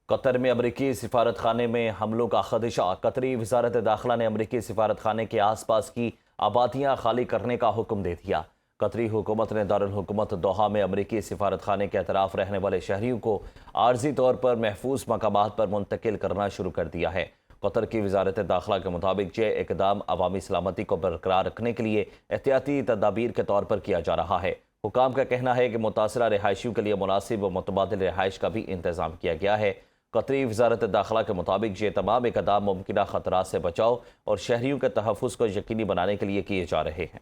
قطر میں امریکی سفارت خانے میں حملوں کا خدشہ۔ قطری وزارت داخلہ نے امریکی سفارت خانے کے آس پاس کی آبادیاں خالی کرنے کا حکم دے دیا۔ قطری حکومت نے دارالحکومت دوحہ میں امریکی سفارت خانے کے اطراف رہنے والے شہریوں کو عارضی طور پر محفوظ مقامات پر منتقل کرنا شروع کر دیا ہے۔ قطر کی وزارت داخلہ کے مطابق یہ اقدام عوامی سلامتی کو برقرار رکھنے کے لیے احتیاطی تدابیر کے طور پر کیا جا رہا ہے۔ حکام کا کہنا ہے کہ متاثرہ رہائشیوں کے لیے مناسب و متبادل رہائش کا بھی انتظام کیا گیا ہے۔ قطری وزارت داخلہ کے مطابق یہ تمام اقدام ممکنہ خطرات سے بچاؤ اور شہریوں کے تحفظ کو یقینی بنانے کے لیے کیے جا رہے ہیں۔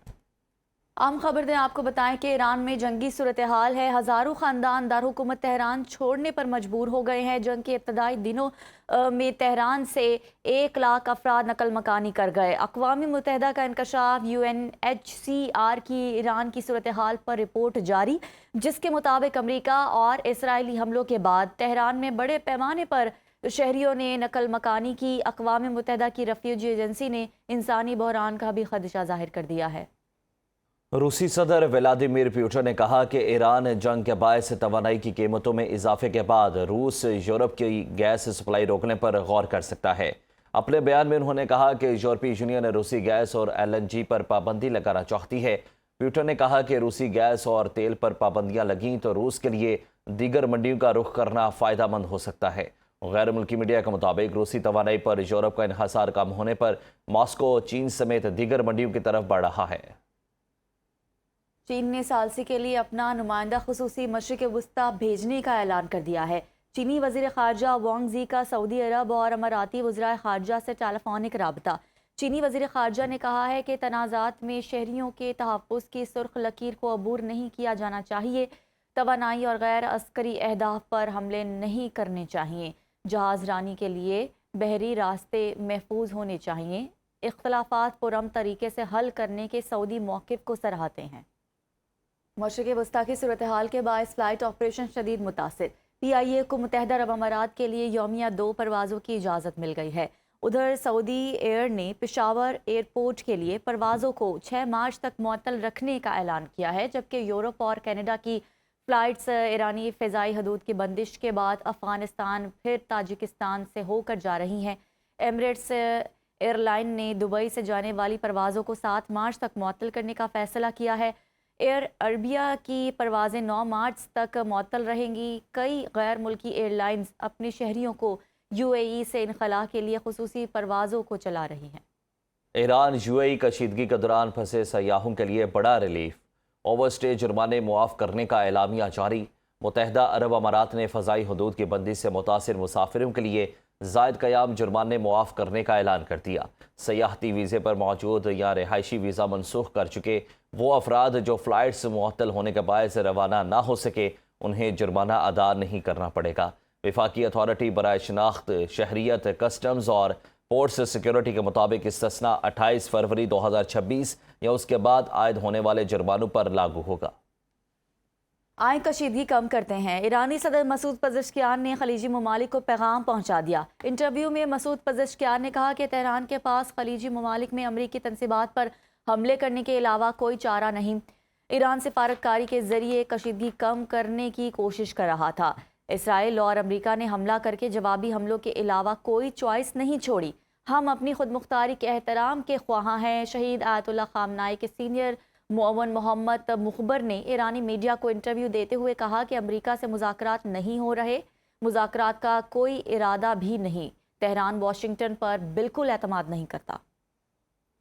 عام خبر دیں آپ کو بتائیں کہ ایران میں جنگی صورتحال ہے۔ ہزاروں خاندان دارالحکومت تہران چھوڑنے پر مجبور ہو گئے ہیں۔ جنگ کے ابتدائی دنوں میں تہران سے 1 لاکھ افراد نقل مکانی کر گئے۔ اقوام متحدہ کا انکشاف UNHCR کی ایران کی صورتحال پر رپورٹ جاری، جس کے مطابق امریکہ اور اسرائیلی حملوں کے بعد تہران میں بڑے پیمانے پر شہریوں نے نقل مکانی کی۔ اقوام متحدہ کی ریفیوجی ایجنسی نے انسانی بحران کا بھی خدشہ ظاہر کر دیا ہے۔ روسی صدر ولادیمیر پوٹن نے کہا کہ ایران جنگ کے باعث توانائی کی قیمتوں میں اضافے کے بعد روس یورپ کی گیس سپلائی روکنے پر غور کر سکتا ہے۔ اپنے بیان میں انہوں نے کہا کہ یورپی یونین روسی گیس اور LNG پر پابندی لگانا چاہتی ہے۔ پوٹن نے کہا کہ روسی گیس اور تیل پر پابندیاں لگیں تو روس کے لیے دیگر منڈیوں کا رخ کرنا فائدہ مند ہو سکتا ہے۔ غیر ملکی میڈیا کے مطابق روسی توانائی پر یورپ کا انحصار کم ہونے پر ماسکو چین سمیت دیگر منڈیوں کی طرف بڑھ رہا ہے۔ چین نے ثالثی کے لیے اپنا نمائندہ خصوصی مشرق وسطی بھیجنے کا اعلان کر دیا ہے۔ چینی وزیر خارجہ وانگ زی کا سعودی عرب اور اماراتی وزرائے خارجہ سے ٹیلیفونک رابطہ۔ چینی وزیر خارجہ نے کہا ہے کہ تنازعات میں شہریوں کے تحفظ کی سرخ لکیر کو عبور نہیں کیا جانا چاہیے۔ توانائی اور غیر عسکری اہداف پر حملے نہیں کرنے چاہیے۔ جہاز رانی کے لیے بحری راستے محفوظ ہونے چاہیے۔ اختلافات پرامن طریقے سے حل کرنے کے سعودی موقف کو سراہتے ہیں۔ مشرق وسطی کی صورتحال کے باعث فلائٹ آپریشن شدید متاثر۔ PIA کو متحدہ عرب امارات کے لیے یومیہ 2 پروازوں کی اجازت مل گئی ہے۔ ادھر سعودی ایئر نے پشاور ایئرپورٹ کے لیے پروازوں کو 6 مارچ تک معطل رکھنے کا اعلان کیا ہے، جبکہ یورپ اور کینیڈا کی فلائٹس ایرانی فضائی حدود کی بندش کے بعد افغانستان پھر تاجکستان سے ہو کر جا رہی ہیں۔ ایمریٹس ایئر لائن نے دبئی سے جانے والی پروازوں کو 7 مارچ تک معطل کرنے کا فیصلہ کیا ہے۔ ایئر عربیہ کی پروازیں 9 مارچ تک معطل رہیں گی۔ کئی غیر ملکی ایئر لائنز اپنے شہریوں کو UAE سے انخلاء کے لیے خصوصی پروازوں کو چلا رہی ہیں۔ ایران UAE کشیدگی کے دوران پھنسے سیاحوں کے لیے بڑا ریلیف۔ اوور اسٹے جرمانے معاف کرنے کا اعلامیہ جاری۔ متحدہ عرب امارات نے فضائی حدود کی بندش سے متاثر مسافروں کے لیے زائد قیام جرمانے معاف کرنے کا اعلان کر دیا۔ سیاحتی ویزے پر موجود یا رہائشی ویزا منسوخ کر چکے وہ افراد جو فلائٹس معطل ہونے کے باعث روانہ نہ ہو سکے، انہیں جرمانہ ادا نہیں کرنا پڑے گا۔ وفاقی اتھارٹی برائے شناخت، شہریت، کسٹمز اور پورٹس سیکیورٹی کے مطابق استثناء 28 فروری 2026 یا اس کے بعد عائد ہونے والے جرمانوں پر لاگو ہوگا۔ آئیں کشیدگی کم کرتے ہیں۔ ایرانی صدر مسعود پزشکیان نے خلیجی ممالک کو پیغام پہنچا دیا۔ انٹرویو میں مسعود پزشکیان نے کہا کہ تہران کے پاس خلیجی ممالک میں امریکی تنصیبات پر حملے کرنے کے علاوہ کوئی چارہ نہیں۔ ایران سفارت کاری کے ذریعے کشیدگی کم کرنے کی کوشش کر رہا تھا۔ اسرائیل اور امریکہ نے حملہ کر کے جوابی حملوں کے علاوہ کوئی چوائس نہیں چھوڑی۔ ہم اپنی خود مختاری کے احترام کے خواہاں ہیں۔ شہید آیت اللہ خامنائی کے سینئر معاون محمد مخبر نے ایرانی میڈیا کو انٹرویو دیتے ہوئے کہا کہ امریکہ سے مذاکرات نہیں ہو رہے، مذاکرات کا کوئی ارادہ بھی نہیں۔ تہران واشنگٹن پر بالکل اعتماد نہیں کرتا۔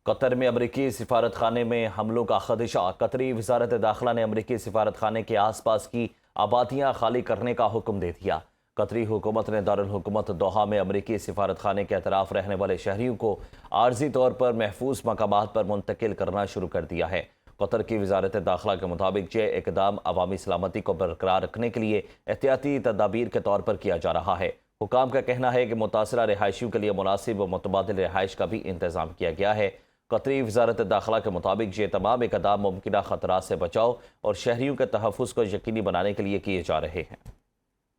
قطر میں امریکی سفارت خانے میں حملوں کا خدشہ۔ قطری وزارت داخلہ نے امریکی سفارت خانے کے آس پاس کی آبادیاں خالی کرنے کا حکم دے دیا۔ قطری حکومت نے دارالحکومت دوحہ میں امریکی سفارت خانے کے اطراف رہنے والے شہریوں کو عارضی طور پر محفوظ مقامات پر منتقل کرنا شروع کر دیا ہے۔ قطر کی وزارت داخلہ کے مطابق یہ اقدام عوامی سلامتی کو برقرار رکھنے کے لیے احتیاطی تدابیر کے طور پر کیا جا رہا ہے۔ حکام کا کہنا ہے کہ متاثرہ رہائشیوں کے لیے مناسب و متبادل رہائش کا بھی انتظام کیا گیا ہے۔ قطری وزارت داخلہ کے مطابق یہ تمام اقدام ممکنہ خطرات سے بچاؤ اور شہریوں کے تحفظ کو یقینی بنانے کے لیے کیے جا رہے ہیں۔